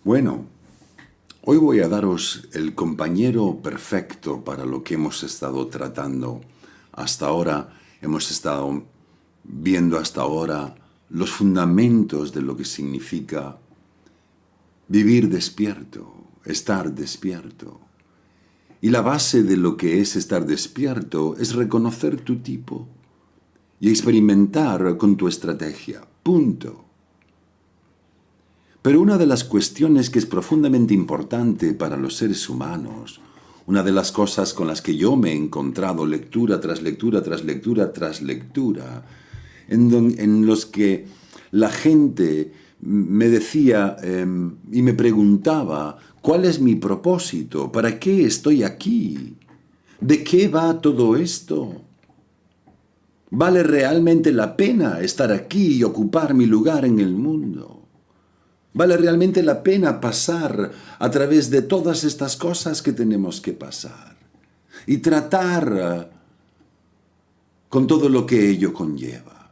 Bueno, hoy voy a daros el compañero perfecto para lo que hemos estado tratando hasta ahora. Hemos estado viendo hasta ahora los fundamentos de lo que significa vivir despierto, estar despierto. Y la base de lo que es estar despierto es reconocer tu tipo y experimentar con tu estrategia. Punto. Pero una de las cuestiones que es profundamente importante para los seres humanos, una de las cosas con las que yo me he encontrado lectura tras lectura, tras lectura, tras lectura, en los que la gente me decía y me preguntaba, ¿cuál es mi propósito? ¿Para qué estoy aquí? ¿De qué va todo esto? ¿Vale realmente la pena estar aquí y ocupar mi lugar en el mundo? ¿Vale realmente la pena pasar a través de todas estas cosas que tenemos que pasar? Y tratar con todo lo que ello conlleva.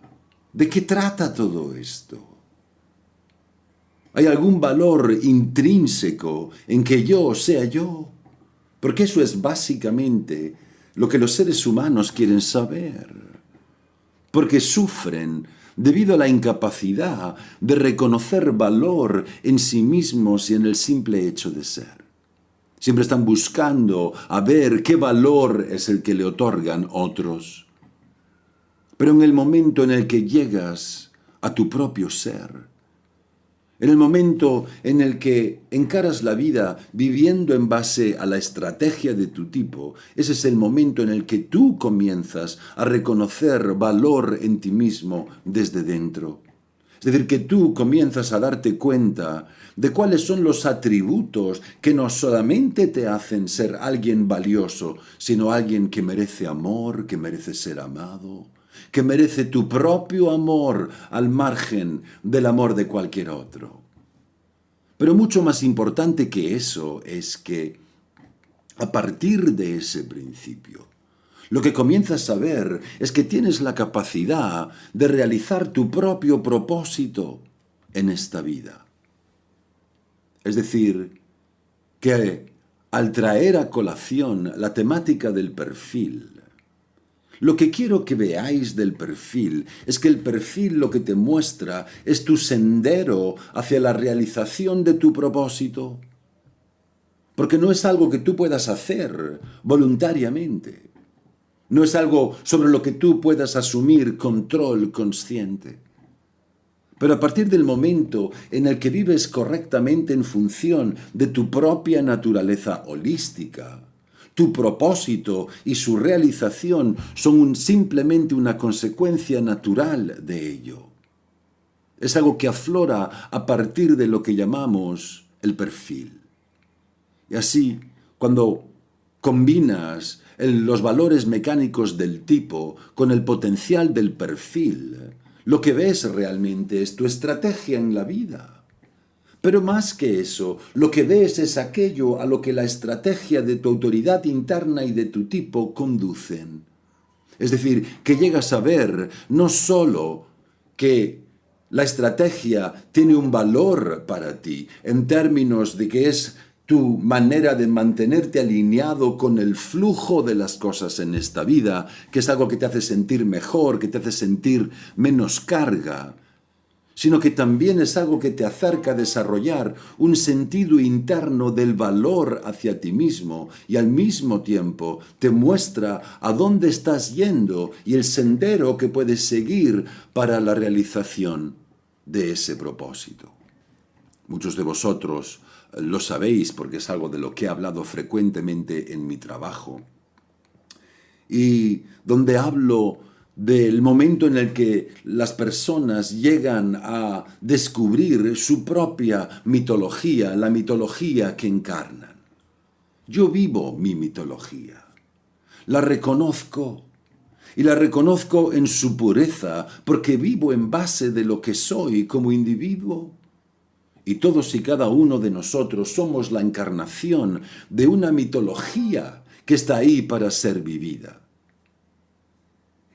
¿De qué trata todo esto? ¿Hay algún valor intrínseco en que yo sea yo? Porque eso es básicamente lo que los seres humanos quieren saber. Porque sufren debido a la incapacidad de reconocer valor en sí mismos y en el simple hecho de ser. Siempre están buscando a ver qué valor es el que le otorgan otros. Pero en el momento en el que llegas a tu propio ser, en el momento en el que encaras la vida viviendo en base a la estrategia de tu tipo, ese es el momento en el que tú comienzas a reconocer valor en ti mismo desde dentro. Es decir, que tú comienzas a darte cuenta de cuáles son los atributos que no solamente te hacen ser alguien valioso, sino alguien que merece amor, que merece ser amado, que merece tu propio amor al margen del amor de cualquier otro. Pero mucho más importante que eso es que a partir de ese principio, lo que comienzas a ver es que tienes la capacidad de realizar tu propio propósito en esta vida. Es decir, que al traer a colación la temática del perfil, lo que quiero que veáis del perfil es que el perfil lo que te muestra es tu sendero hacia la realización de tu propósito. Porque no es algo que tú puedas hacer voluntariamente. No es algo sobre lo que tú puedas asumir control consciente. Pero a partir del momento en el que vives correctamente en función de tu propia naturaleza holística, tu propósito y su realización son simplemente una consecuencia natural de ello. Es algo que aflora a partir de lo que llamamos el perfil. Y así, cuando combinas los valores mecánicos del tipo con el potencial del perfil, lo que ves realmente es tu estrategia en la vida. Pero más que eso, lo que ves es aquello a lo que la estrategia de tu autoridad interna y de tu tipo conducen. Es decir, que llegas a ver no solo que la estrategia tiene un valor para ti, en términos de que es tu manera de mantenerte alineado con el flujo de las cosas en esta vida, que es algo que te hace sentir mejor, que te hace sentir menos carga, sino que también es algo que te acerca a desarrollar un sentido interno del valor hacia ti mismo y al mismo tiempo te muestra a dónde estás yendo y el sendero que puedes seguir para la realización de ese propósito. Muchos de vosotros lo sabéis porque es algo de lo que he hablado frecuentemente en mi trabajo y donde hablo del momento en el que las personas llegan a descubrir su propia mitología, la mitología que encarnan. Yo vivo mi mitología, la reconozco y la reconozco en su pureza porque vivo en base de lo que soy como individuo. Y todos y cada uno de nosotros somos la encarnación de una mitología que está ahí para ser vivida.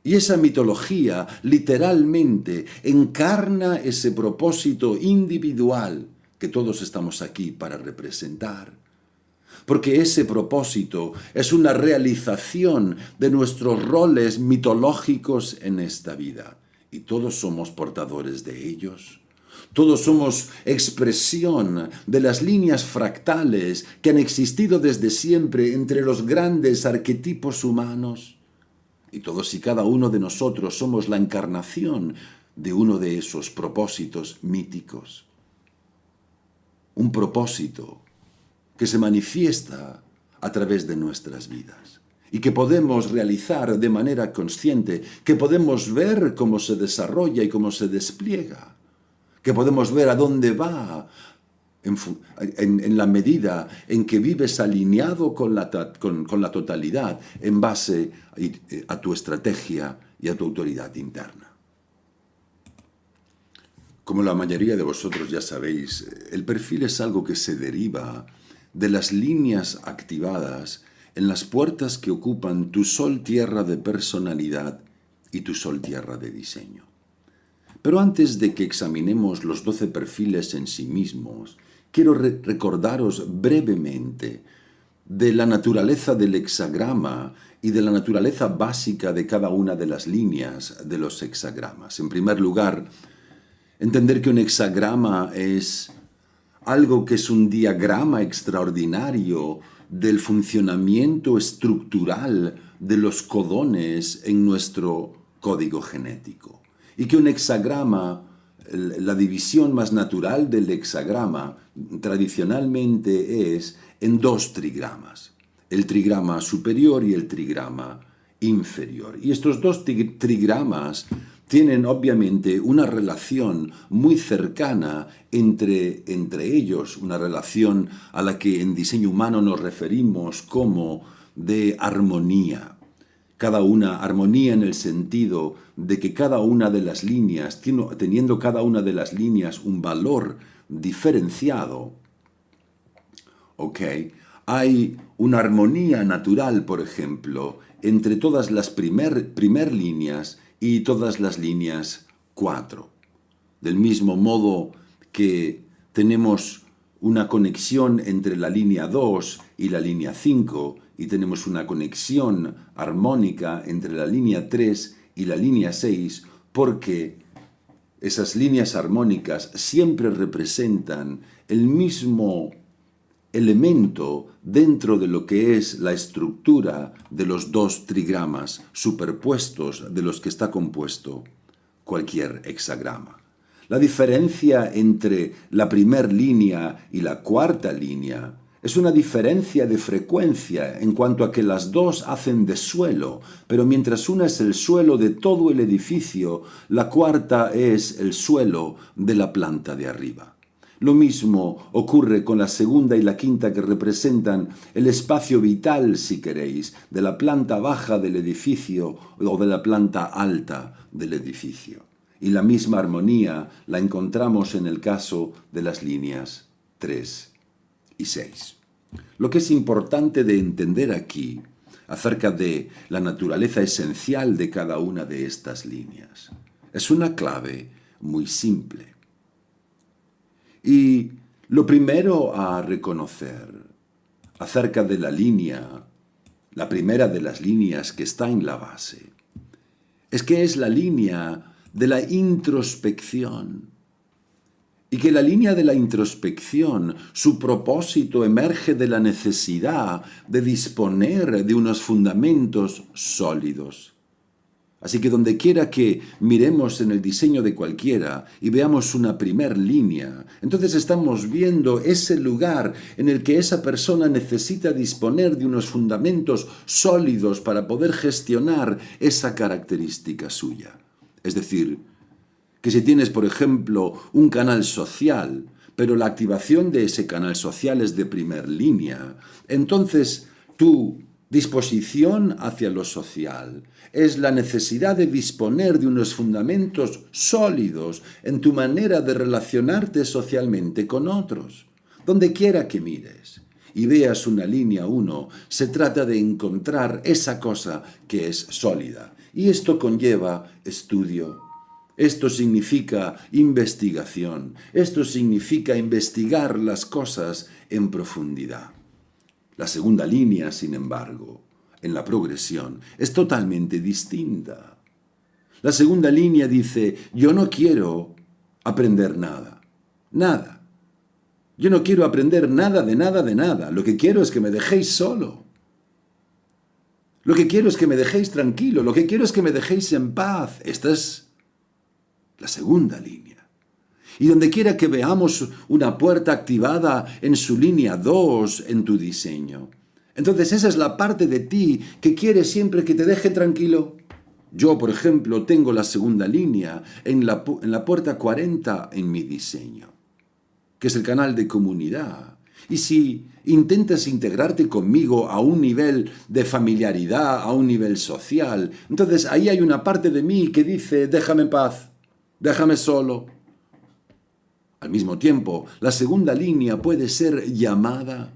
Y esa mitología literalmente encarna ese propósito individual que todos estamos aquí para representar. Porque ese propósito es una realización de nuestros roles mitológicos en esta vida. Y todos somos portadores de ellos. Todos somos expresión de las líneas fractales que han existido desde siempre entre los grandes arquetipos humanos. Y todos y cada uno de nosotros somos la encarnación de uno de esos propósitos míticos. Un propósito que se manifiesta a través de nuestras vidas y que podemos realizar de manera consciente, que podemos ver cómo se desarrolla y cómo se despliega, que podemos ver a dónde va en la medida en que vives alineado con la totalidad en base a tu estrategia y a tu autoridad interna. Como la mayoría de vosotros ya sabéis, el perfil es algo que se deriva de las líneas activadas en las puertas que ocupan tu sol-tierra de personalidad y tu sol-tierra de diseño. Pero antes de que examinemos los 12 perfiles en sí mismos, quiero recordaros brevemente de la naturaleza del hexagrama y de la naturaleza básica de cada una de las líneas de los hexagramas. En primer lugar, entender que un hexagrama es algo que es un diagrama extraordinario del funcionamiento estructural de los codones en nuestro código genético. Y que un hexagrama, la división más natural del hexagrama, tradicionalmente es en 2 trigramas. El trigrama superior y el trigrama inferior. Y estos 2 trigramas tienen obviamente una relación muy cercana entre ellos, una relación a la que en diseño humano nos referimos como de armonía. Cada una armonía en el sentido de que cada una de las líneas, teniendo cada una de las líneas un valor diferenciado, hay una armonía natural, por ejemplo, entre todas las primer líneas y todas las líneas 4. Del mismo modo que tenemos una conexión entre la línea 2 y la línea 5 y tenemos una conexión armónica entre la línea 3 y la línea 6 porque esas líneas armónicas siempre representan el mismo elemento dentro de lo que es la estructura de los 2 trigramas superpuestos de los que está compuesto cualquier hexagrama. La diferencia entre la primer línea y la cuarta línea es una diferencia de frecuencia en cuanto a que las 2 hacen de suelo, pero mientras una es el suelo de todo el edificio, la cuarta es el suelo de la planta de arriba. Lo mismo ocurre con la segunda y la quinta, que representan el espacio vital, si queréis, de la planta baja del edificio o de la planta alta del edificio. Y la misma armonía la encontramos en el caso de las líneas 3 y 6. Lo que es importante de entender aquí acerca de la naturaleza esencial de cada una de estas líneas es una clave muy simple. Y lo primero a reconocer acerca de la línea, la primera de las líneas que está en la base, es que es la línea de la introspección. Y que la línea de la introspección, su propósito emerge de la necesidad de disponer de unos fundamentos sólidos. Así que donde quiera que miremos en el diseño de cualquiera y veamos una primer línea, entonces estamos viendo ese lugar en el que esa persona necesita disponer de unos fundamentos sólidos para poder gestionar esa característica suya. Es decir, que si tienes, por ejemplo, un canal social, pero la activación de ese canal social es de primer línea, entonces tu disposición hacia lo social es la necesidad de disponer de unos fundamentos sólidos en tu manera de relacionarte socialmente con otros. Donde quiera que mires y veas una línea 1, se trata de encontrar esa cosa que es sólida. Y esto conlleva estudio, Esto significa investigación. Esto significa investigar las cosas en profundidad. La segunda línea, sin embargo, en la progresión, es totalmente distinta. La segunda línea dice, yo no quiero aprender nada. Nada. Yo no quiero aprender nada de nada de nada. Lo que quiero es que me dejéis solo. Lo que quiero es que me dejéis tranquilo. Lo que quiero es que me dejéis en paz. Esta es la segunda línea. Y donde quiera que veamos una puerta activada en su línea 2 en tu diseño, entonces esa es la parte de ti que quiere siempre que te deje tranquilo. Yo, por ejemplo, tengo la segunda línea en la puerta 40 en mi diseño, que es el canal de comunidad. Y si intentas integrarte conmigo a un nivel de familiaridad, a un nivel social, entonces ahí hay una parte de mí que dice, déjame en paz. Déjame solo. Al mismo tiempo, la segunda línea puede ser llamada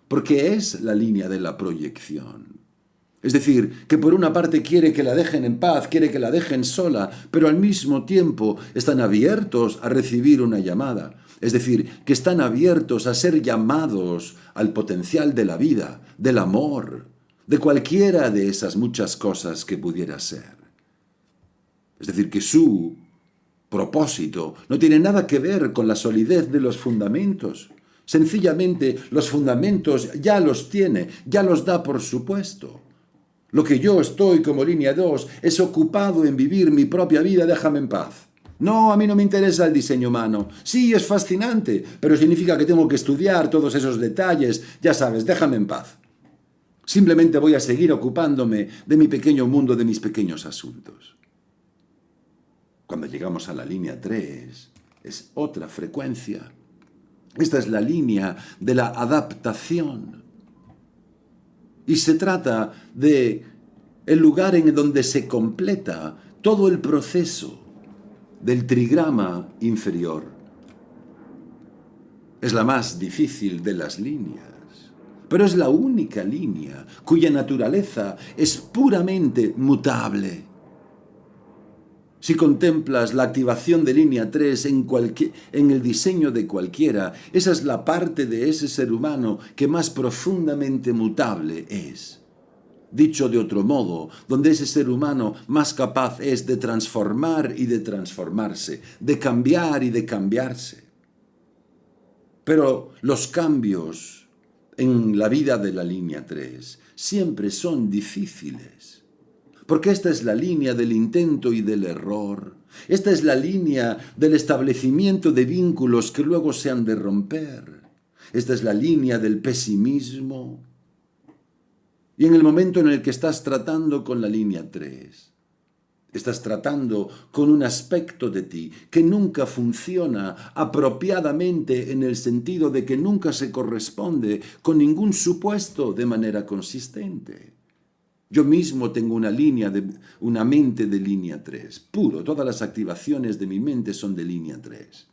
porque es la línea de la proyección. Es decir, que por una parte quiere que la dejen en paz, quiere que la dejen sola, pero al mismo tiempo están abiertos a recibir una llamada. Es decir, que están abiertos a ser llamados al potencial de la vida, del amor, de cualquiera de esas muchas cosas que pudiera ser. Es decir, que su propósito no tiene nada que ver con la solidez de los fundamentos. Sencillamente, los fundamentos ya los tiene, ya los da por supuesto. Lo que yo estoy como línea 2 es ocupado en vivir mi propia vida, déjame en paz. No, a mí no me interesa el diseño humano. Sí, es fascinante, pero significa que tengo que estudiar todos esos detalles. Ya sabes, déjame en paz. Simplemente voy a seguir ocupándome de mi pequeño mundo, de mis pequeños asuntos. Cuando llegamos a la línea 3, es otra frecuencia. Esta es la línea de la adaptación. Y se trata de el lugar en donde se completa todo el proceso del trigrama inferior. Es la más difícil de las líneas, pero es la única línea cuya naturaleza es puramente mutable. Si contemplas la activación de línea 3 en el diseño de cualquiera, esa es la parte de ese ser humano que más profundamente mutable es. Dicho de otro modo, donde ese ser humano más capaz es de transformar y de transformarse, de cambiar y de cambiarse. Pero los cambios en la vida de la línea 3 siempre son difíciles. Porque esta es la línea del intento y del error. Esta es la línea del establecimiento de vínculos que luego se han de romper. Esta es la línea del pesimismo. Y en el momento en el que estás tratando con la línea 3, estás tratando con un aspecto de ti que nunca funciona apropiadamente en el sentido de que nunca se corresponde con ningún supuesto de manera consistente. Yo mismo tengo una mente de línea 3, puro. Todas las activaciones de mi mente son de línea 3.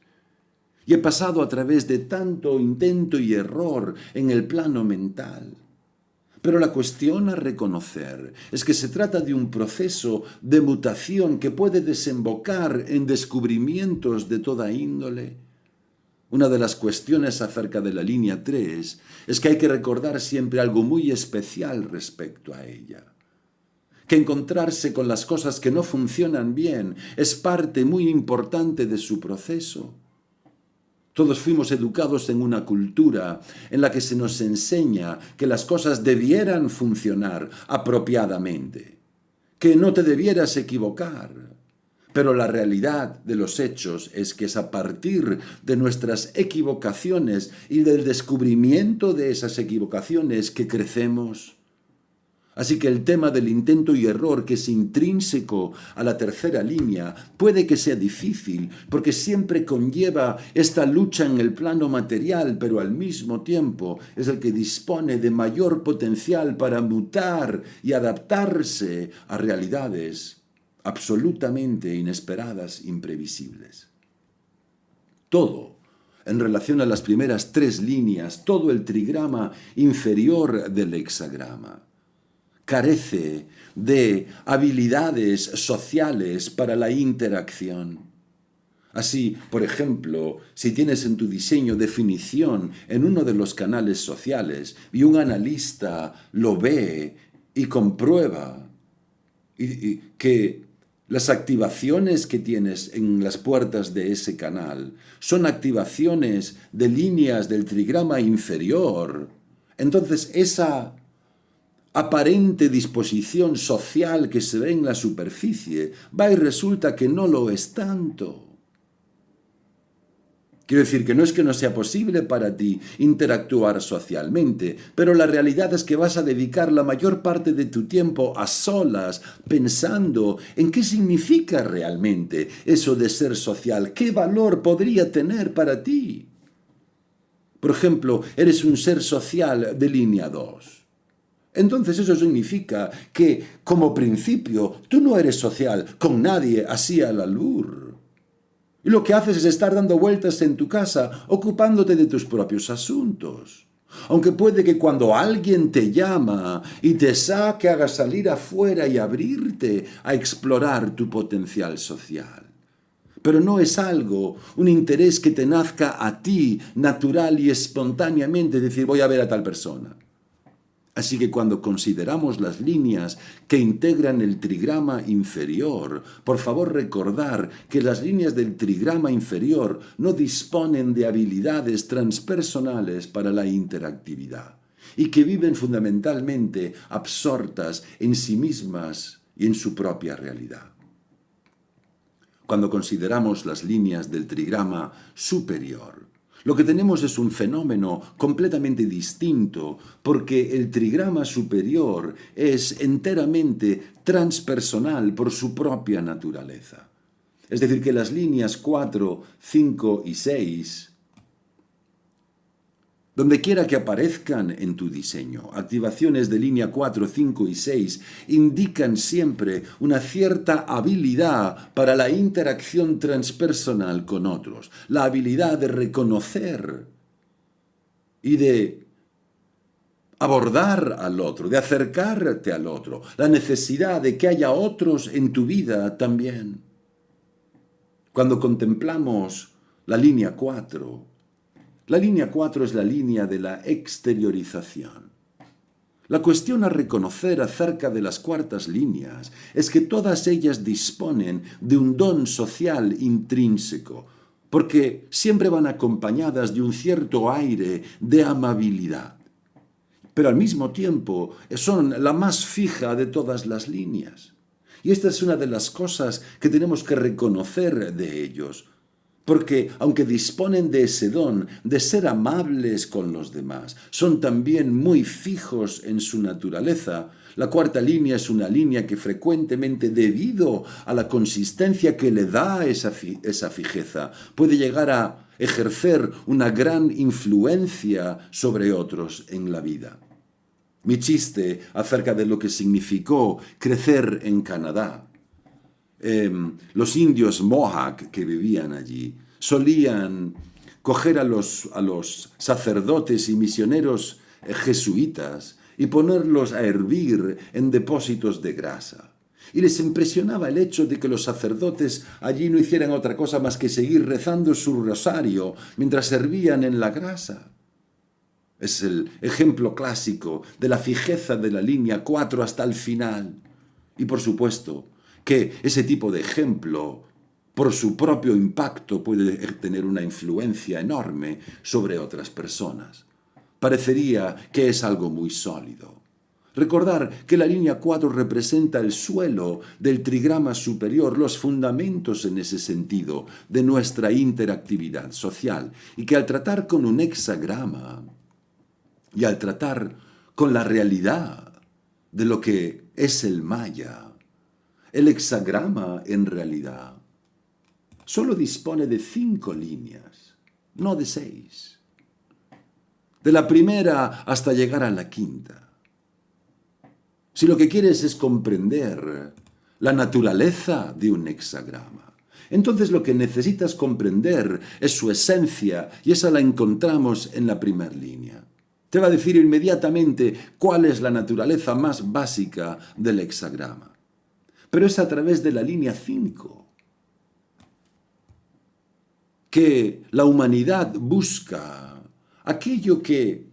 Y he pasado a través de tanto intento y error en el plano mental. Pero la cuestión a reconocer es que se trata de un proceso de mutación que puede desembocar en descubrimientos de toda índole. Una de las cuestiones acerca de la línea 3 es que hay que recordar siempre algo muy especial respecto a ella. Que encontrarse con las cosas que no funcionan bien es parte muy importante de su proceso. Todos fuimos educados en una cultura en la que se nos enseña que las cosas debieran funcionar apropiadamente, que no te debieras equivocar. Pero la realidad de los hechos es que es a partir de nuestras equivocaciones y del descubrimiento de esas equivocaciones que crecemos. Así que el tema del intento y error, que es intrínseco a la tercera línea, puede que sea difícil, porque siempre conlleva esta lucha en el plano material, pero al mismo tiempo es el que dispone de mayor potencial para mutar y adaptarse a realidades absolutamente inesperadas, imprevisibles. Todo, en relación a las primeras 3 líneas, todo el trigrama inferior del hexagrama, carece de habilidades sociales para la interacción. Así, por ejemplo, si tienes en tu diseño definición en uno de los canales sociales y un analista lo ve y comprueba que las activaciones que tienes en las puertas de ese canal son activaciones de líneas del trigrama inferior, entonces esa aparente disposición social que se ve en la superficie va y resulta que no lo es tanto. Quiero decir que no sea posible para ti interactuar socialmente, pero la realidad es que vas a dedicar la mayor parte de tu tiempo a solas, pensando en qué significa realmente eso de ser social, qué valor podría tener para ti. Por ejemplo, eres un ser social de línea 2. Entonces eso significa que, como principio, tú no eres social con nadie así al albur. Y lo que haces es estar dando vueltas en tu casa, ocupándote de tus propios asuntos. Aunque puede que cuando alguien te llama y te saque, haga salir afuera y abrirte a explorar tu potencial social. Pero no es algo, un interés que te nazca a ti, natural y espontáneamente, decir voy a ver a tal persona. Así que cuando consideramos las líneas que integran el trigrama inferior, por favor recordar que las líneas del trigrama inferior no disponen de habilidades transpersonales para la interactividad y que viven fundamentalmente absortas en sí mismas y en su propia realidad. Cuando consideramos las líneas del trigrama superior, lo que tenemos es un fenómeno completamente distinto, porque el trigrama superior es enteramente transpersonal por su propia naturaleza. Es decir, que las líneas 4, 5 y 6, donde quiera que aparezcan en tu diseño, activaciones de línea 4, 5 y 6 indican siempre una cierta habilidad para la interacción transpersonal con otros, la habilidad de reconocer y de abordar al otro, de acercarte al otro, la necesidad de que haya otros en tu vida también. Cuando contemplamos la línea 4, la línea 4 es la línea de la exteriorización. La cuestión a reconocer acerca de las cuartas líneas es que todas ellas disponen de un don social intrínseco, porque siempre van acompañadas de un cierto aire de amabilidad. Pero al mismo tiempo son la más fija de todas las líneas. Y esta es una de las cosas que tenemos que reconocer de ellos. Porque aunque disponen de ese don de ser amables con los demás, son también muy fijos en su naturaleza. La cuarta línea es una línea que frecuentemente, debido a la consistencia que le da esa fijeza, puede llegar a ejercer una gran influencia sobre otros en la vida. Mi chiste acerca de lo que significó crecer en Canadá. Los indios Mohawk que vivían allí solían coger a los sacerdotes y misioneros jesuitas y ponerlos a hervir en depósitos de grasa. Y les impresionaba el hecho de que los sacerdotes allí no hicieran otra cosa más que seguir rezando su rosario mientras hervían en la grasa. Es el ejemplo clásico de la fijeza de la línea 4 hasta el final. Y por supuesto, que ese tipo de ejemplo, por su propio impacto, puede tener una influencia enorme sobre otras personas. Parecería que es algo muy sólido. Recordar que la línea 4 representa el suelo del trigrama superior, los fundamentos en ese sentido de nuestra interactividad social, y que al tratar con un hexagrama y al tratar con la realidad de lo que es el maya, el hexagrama, en realidad, solo dispone de 5 líneas, no de 6. De la primera hasta llegar a la quinta. Si lo que quieres es comprender la naturaleza de un hexagrama, entonces lo que necesitas comprender es su esencia, y esa la encontramos en la primera línea. Te va a decir inmediatamente cuál es la naturaleza más básica del hexagrama. Pero es a través de la línea 5 que la humanidad busca aquello que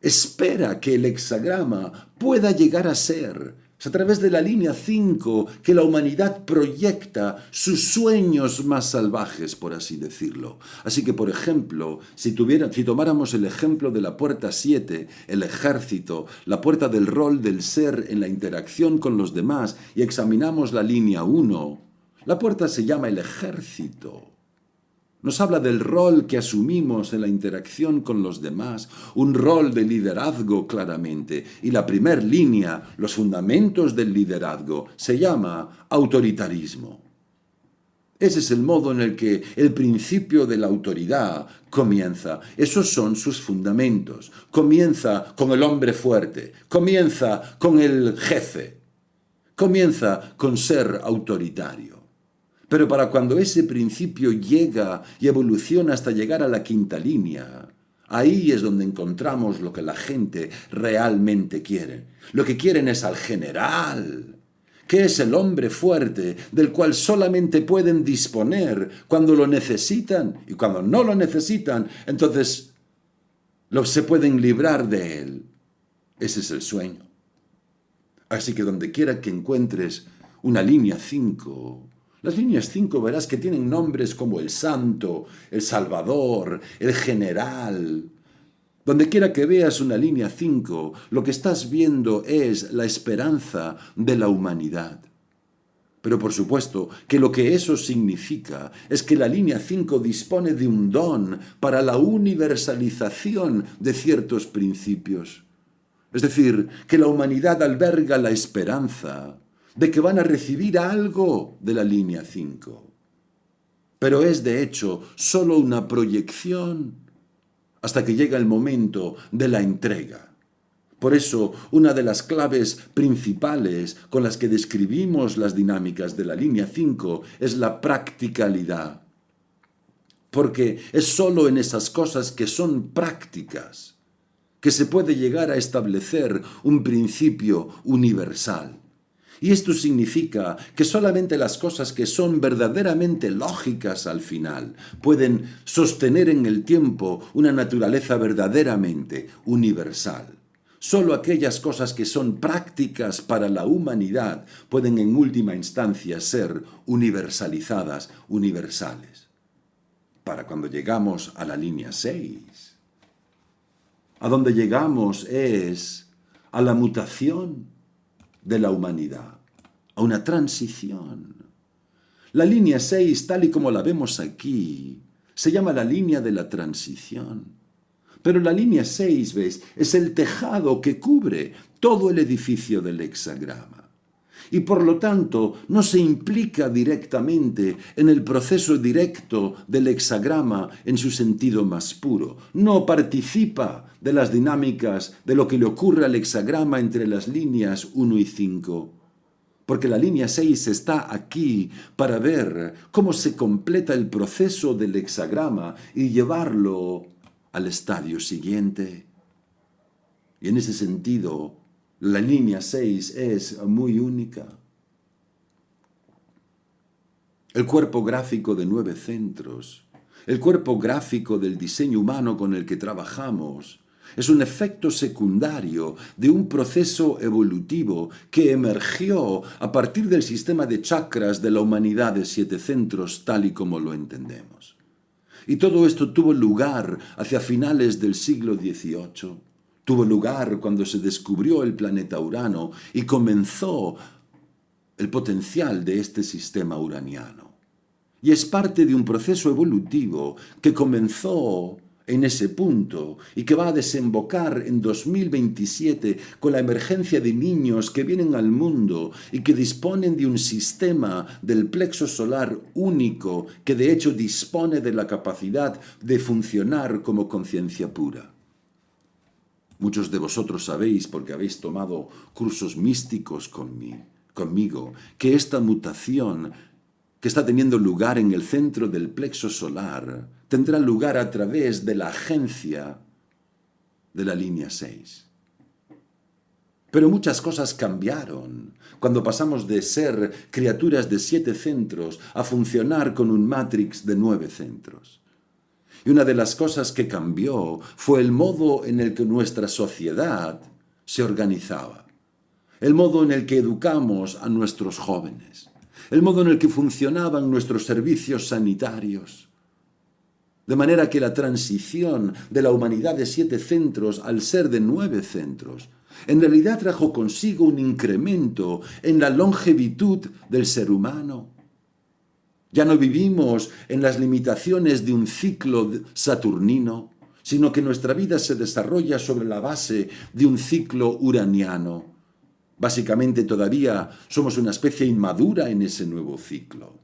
espera que el hexagrama pueda llegar a ser. Es a través de la línea 5 que la humanidad proyecta sus sueños más salvajes, por así decirlo. Así que, por ejemplo, si tomáramos el ejemplo de la puerta 7, el ejército, la puerta del rol del ser en la interacción con los demás, y examinamos la línea 1, la puerta se llama el ejército. Nos habla del rol que asumimos en la interacción con los demás, un rol de liderazgo claramente. Y la primera línea, los fundamentos del liderazgo, se llama autoritarismo. Ese es el modo en el que el principio de la autoridad comienza. Esos son sus fundamentos. Comienza con el hombre fuerte, comienza con el jefe, comienza con ser autoritario. Pero para cuando ese principio llega y evoluciona hasta llegar a la quinta línea, ahí es donde encontramos lo que la gente realmente quiere. Lo que quieren es al general, que es el hombre fuerte, del cual solamente pueden disponer cuando lo necesitan, y cuando no lo necesitan, entonces se pueden librar de él. Ese es el sueño. Así que donde quiera que encuentres una línea 5, las líneas 5 verás que tienen nombres como el Santo, el Salvador, el General. Donde quiera que veas una línea 5, lo que estás viendo es la esperanza de la humanidad. Pero por supuesto que lo que eso significa es que la línea 5 dispone de un don para la universalización de ciertos principios. Es decir, que la humanidad alberga la esperanza de que van a recibir algo de la línea 5. Pero es de hecho solo una proyección hasta que llega el momento de la entrega. Por eso, una de las claves principales con las que describimos las dinámicas de la línea 5 es la practicalidad. Porque es solo en esas cosas que son prácticas que se puede llegar a establecer un principio universal. Y esto significa que solamente las cosas que son verdaderamente lógicas al final pueden sostener en el tiempo una naturaleza verdaderamente universal. Solo aquellas cosas que son prácticas para la humanidad pueden en última instancia ser universalizadas, universales. Para cuando llegamos a la línea 6, a donde llegamos es a la mutación de la humanidad, a una transición. La línea 6, tal y como la vemos aquí, se llama la línea de la transición. Pero la línea 6, ¿ves?, es el tejado que cubre todo el edificio del hexagrama. Y por lo tanto no se implica directamente en el proceso directo del hexagrama en su sentido más puro. No participa de las dinámicas de lo que le ocurre al hexagrama entre las líneas 1 y 5. Porque la línea 6 está aquí para ver cómo se completa el proceso del hexagrama y llevarlo al estadio siguiente. Y en ese sentido, la línea 6 es muy única. El cuerpo gráfico de 9 centros, el cuerpo gráfico del diseño humano con el que trabajamos, es un efecto secundario de un proceso evolutivo que emergió a partir del sistema de chakras de la humanidad de 7 centros tal y como lo entendemos. Y todo esto tuvo lugar hacia finales del siglo XVIII. Tuvo lugar cuando se descubrió el planeta Urano y comenzó el potencial de este sistema uraniano. Y es parte de un proceso evolutivo que comenzó en ese punto y que va a desembocar en 2027 con la emergencia de niños que vienen al mundo y que disponen de un sistema del plexo solar único que de hecho dispone de la capacidad de funcionar como conciencia pura. Muchos de vosotros sabéis, porque habéis tomado cursos místicos conmigo, que esta mutación que está teniendo lugar en el centro del plexo solar tendrá lugar a través de la agencia de la línea 6. Pero muchas cosas cambiaron cuando pasamos de ser criaturas de 7 centros a funcionar con un matrix de 9 centros. Y una de las cosas que cambió fue el modo en el que nuestra sociedad se organizaba, el modo en el que educamos a nuestros jóvenes, el modo en el que funcionaban nuestros servicios sanitarios. De manera que la transición de la humanidad de 7 centros al ser de 9 centros en realidad trajo consigo un incremento en la longevitud del ser humano. Ya no vivimos en las limitaciones de un ciclo saturnino, sino que nuestra vida se desarrolla sobre la base de un ciclo uraniano. Básicamente todavía somos una especie inmadura en ese nuevo ciclo.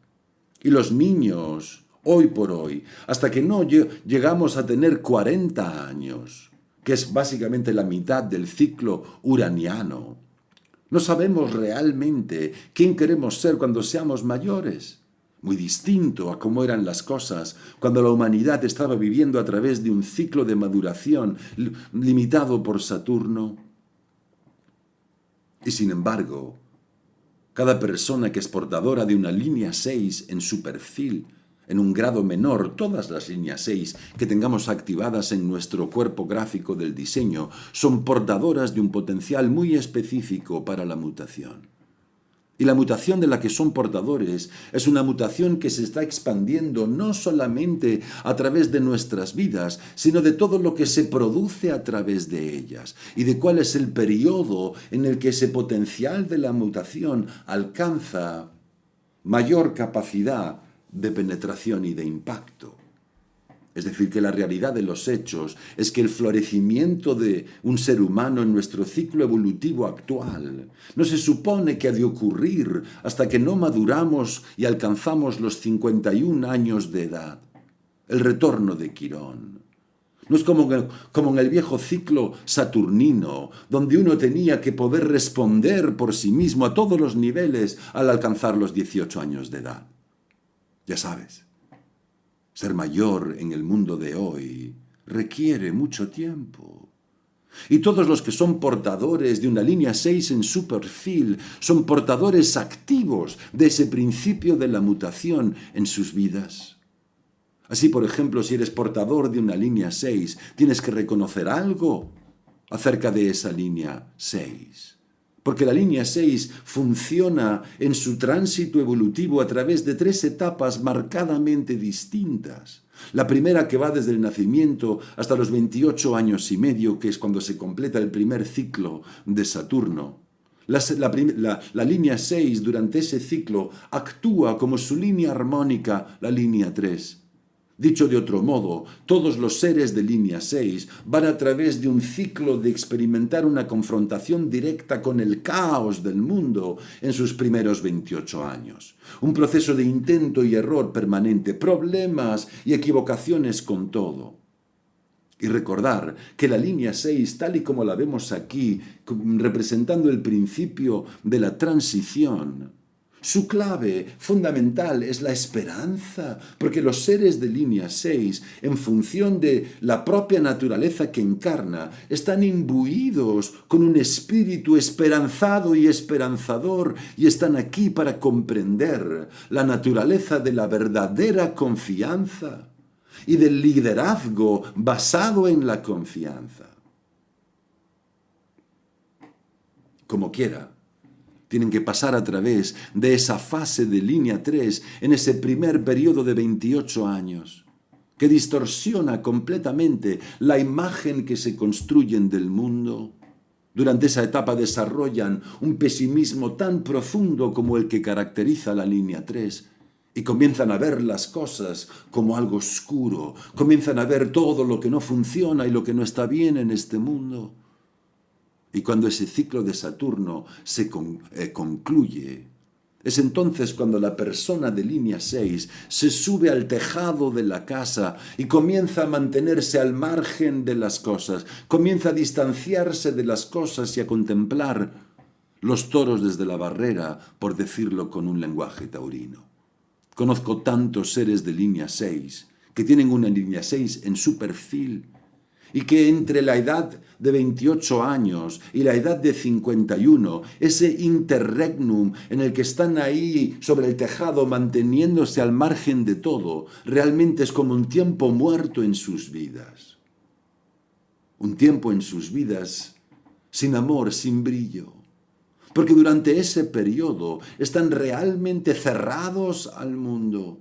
Y los niños, hoy por hoy, hasta que no llegamos a tener 40 años, que es básicamente la mitad del ciclo uraniano, no sabemos realmente quién queremos ser cuando seamos mayores. Muy distinto a cómo eran las cosas cuando la humanidad estaba viviendo a través de un ciclo de maduración limitado por Saturno. Y sin embargo, cada persona que es portadora de una línea 6 en su perfil, en un grado menor, todas las líneas 6 que tengamos activadas en nuestro cuerpo gráfico del diseño son portadoras de un potencial muy específico para la mutación. Y la mutación de la que son portadores es una mutación que se está expandiendo no solamente a través de nuestras vidas, sino de todo lo que se produce a través de ellas y de cuál es el periodo en el que ese potencial de la mutación alcanza mayor capacidad de penetración y de impacto. Es decir, que la realidad de los hechos es que el florecimiento de un ser humano en nuestro ciclo evolutivo actual no se supone que ha de ocurrir hasta que no maduramos y alcanzamos los 51 años de edad, el retorno de Quirón. No es como en el viejo ciclo saturnino, donde uno tenía que poder responder por sí mismo a todos los niveles al alcanzar los 18 años de edad. Ya sabes, ser mayor en el mundo de hoy requiere mucho tiempo. Y todos los que son portadores de una línea 6 en su perfil son portadores activos de ese principio de la mutación en sus vidas. Así, por ejemplo, si eres portador de una línea 6, tienes que reconocer algo acerca de esa línea 6. Porque la línea 6 funciona en su tránsito evolutivo a través de 3 etapas marcadamente distintas. La primera que va desde el nacimiento hasta los 28 años y medio, que es cuando se completa el primer ciclo de Saturno. La línea 6 durante ese ciclo actúa como su línea armónica, la línea 3. Dicho de otro modo, todos los seres de línea 6 van a través de un ciclo de experimentar una confrontación directa con el caos del mundo en sus primeros 28 años. Un proceso de intento y error permanente, problemas y equivocaciones con todo. Y recordar que la línea 6, tal y como la vemos aquí, representando el principio de la transición, su clave fundamental es la esperanza, porque los seres de línea 6, en función de la propia naturaleza que encarna, están imbuidos con un espíritu esperanzado y esperanzador y están aquí para comprender la naturaleza de la verdadera confianza y del liderazgo basado en la confianza. Como quiera, tienen que pasar a través de esa fase de línea 3 en ese primer periodo de 28 años, que distorsiona completamente la imagen que se construyen del mundo. Durante esa etapa desarrollan un pesimismo tan profundo como el que caracteriza la línea 3 y comienzan a ver las cosas como algo oscuro, comienzan a ver todo lo que no funciona y lo que no está bien en este mundo. Y cuando ese ciclo de Saturno se concluye, es entonces cuando la persona de línea 6 se sube al tejado de la casa y comienza a mantenerse al margen de las cosas, comienza a distanciarse de las cosas y a contemplar los toros desde la barrera, por decirlo con un lenguaje taurino. Conozco tantos seres de línea 6 que tienen una línea 6 en su perfil y que entre la edad de 28 años y la edad de 51, ese interregnum en el que están ahí sobre el tejado manteniéndose al margen de todo, realmente es como un tiempo muerto en sus vidas. Un tiempo en sus vidas sin amor, sin brillo. Porque durante ese periodo están realmente cerrados al mundo.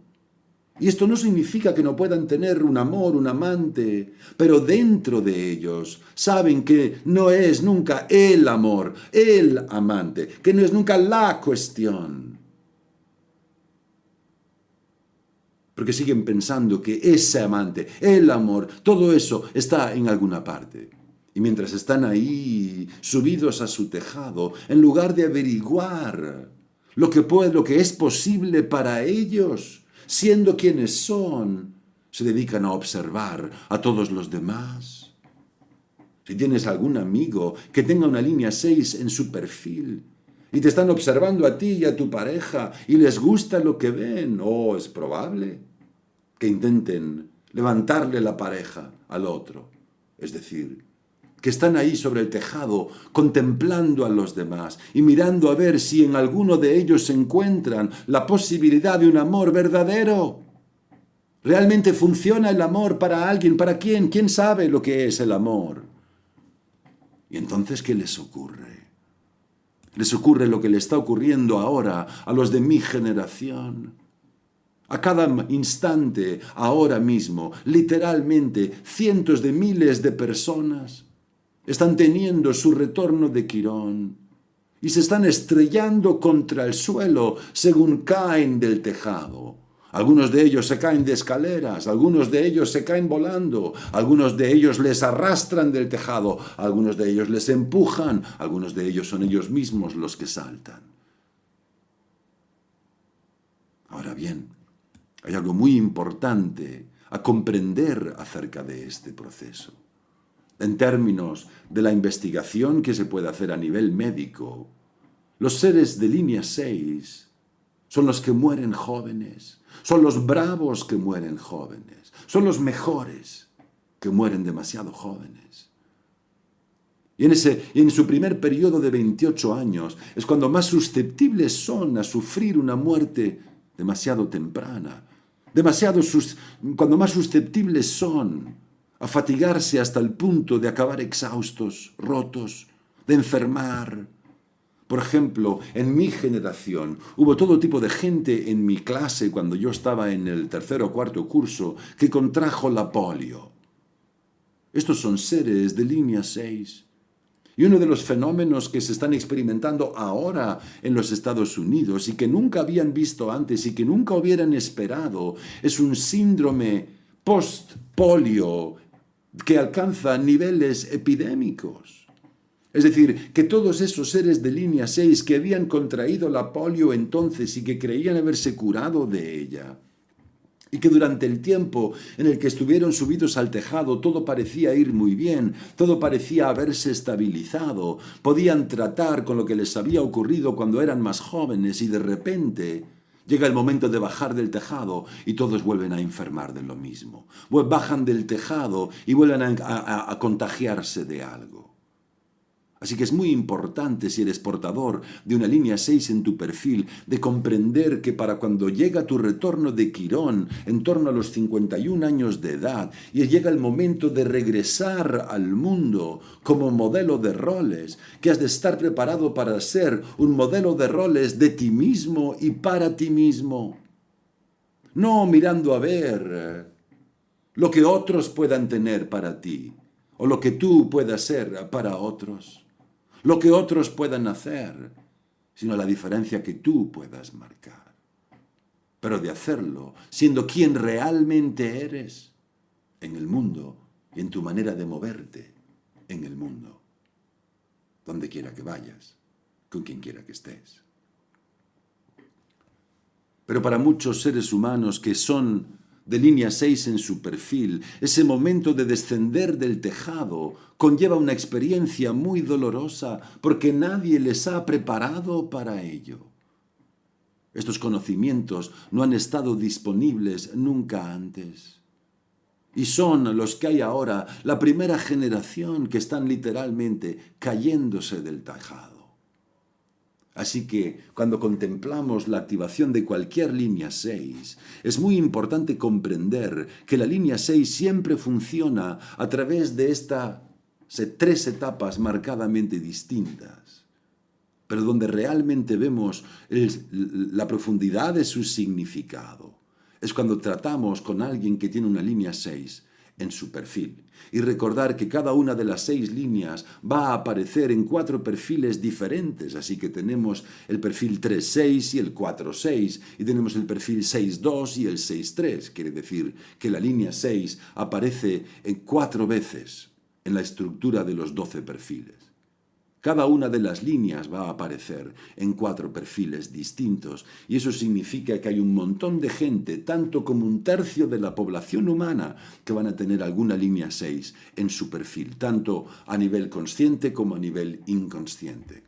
Y esto no significa que no puedan tener un amor, un amante, pero dentro de ellos saben que no es nunca el amor, el amante, que no es nunca la cuestión. Porque siguen pensando que ese amante, el amor, todo eso está en alguna parte. Y mientras están ahí subidos a su tejado, en lugar de averiguar lo que es posible para ellos, siendo quienes son, se dedican a observar a todos los demás. Si tienes algún amigo que tenga una línea 6 en su perfil y te están observando a ti y a tu pareja y les gusta lo que ven, es probable que intenten levantarle la pareja al otro. Es decir, que están ahí sobre el tejado contemplando a los demás y mirando a ver si en alguno de ellos se encuentran la posibilidad de un amor verdadero. ¿Realmente funciona el amor para alguien? ¿Para quién? ¿Quién sabe lo que es el amor? Y entonces, ¿qué les ocurre? Les ocurre lo que le está ocurriendo ahora a los de mi generación. A cada instante, ahora mismo, literalmente, cientos de miles de personas están teniendo su retorno de Quirón y se están estrellando contra el suelo según caen del tejado. Algunos de ellos se caen de escaleras, algunos de ellos se caen volando, algunos de ellos les arrastran del tejado, algunos de ellos les empujan, algunos de ellos son ellos mismos los que saltan. Ahora bien, hay algo muy importante a comprender acerca de este proceso. En términos de la investigación que se puede hacer a nivel médico, los seres de línea 6 son los que mueren jóvenes, son los bravos que mueren jóvenes, son los mejores que mueren demasiado jóvenes. Y en su primer periodo de 28 años es cuando más susceptibles son a sufrir una muerte demasiado temprana, cuando más susceptibles son a fatigarse hasta el punto de acabar exhaustos, rotos, de enfermar. Por ejemplo, en mi generación hubo todo tipo de gente en mi clase cuando yo estaba en el 3º o 4º curso que contrajo la polio. Estos son seres de línea 6. Y uno de los fenómenos que se están experimentando ahora en los Estados Unidos y que nunca habían visto antes y que nunca hubieran esperado es un síndrome post-polio que alcanza niveles epidémicos. Es decir, que todos esos seres de línea 6 que habían contraído la polio entonces y que creían haberse curado de ella, y que durante el tiempo en el que estuvieron subidos al tejado todo parecía ir muy bien, todo parecía haberse estabilizado, podían tratar con lo que les había ocurrido cuando eran más jóvenes y de repente llega el momento de bajar del tejado y todos vuelven a enfermar de lo mismo. Bajan del tejado y vuelven a contagiarse de algo. Así que es muy importante, si eres portador de una línea 6 en tu perfil, de comprender que para cuando llega tu retorno de Quirón, en torno a los 51 años de edad, y llega el momento de regresar al mundo como modelo de roles, que has de estar preparado para ser un modelo de roles de ti mismo y para ti mismo. No mirando a ver lo que otros puedan tener para ti, o lo que tú puedas ser para otros. Lo que otros puedan hacer, sino la diferencia que tú puedas marcar. Pero de hacerlo siendo quien realmente eres en el mundo y en tu manera de moverte en el mundo, donde quiera que vayas, con quien quiera que estés. Pero para muchos seres humanos que son de línea 6 en su perfil, ese momento de descender del tejado conlleva una experiencia muy dolorosa porque nadie les ha preparado para ello. Estos conocimientos no han estado disponibles nunca antes. Y son los que hay ahora, la primera generación que están literalmente cayéndose del tejado. Así que cuando contemplamos la activación de cualquier línea 6, es muy importante comprender que la línea 6 siempre funciona a través de estas 3 etapas marcadamente distintas, pero donde realmente vemos la profundidad de su significado. Es cuando tratamos con alguien que tiene una línea 6 en su perfil. Y recordar que cada una de las 6 líneas va a aparecer en 4 perfiles diferentes. Así que tenemos el perfil 3.6 y el 4.6, y tenemos el perfil 6.2 y el 6.3. Quiere decir que la línea 6 aparece en 4 veces en la estructura de los 12 perfiles. Cada una de las líneas va a aparecer en 4 perfiles distintos, y eso significa que hay un montón de gente, tanto como 1/3 de la población humana, que van a tener alguna línea 6 en su perfil, tanto a nivel consciente como a nivel inconsciente.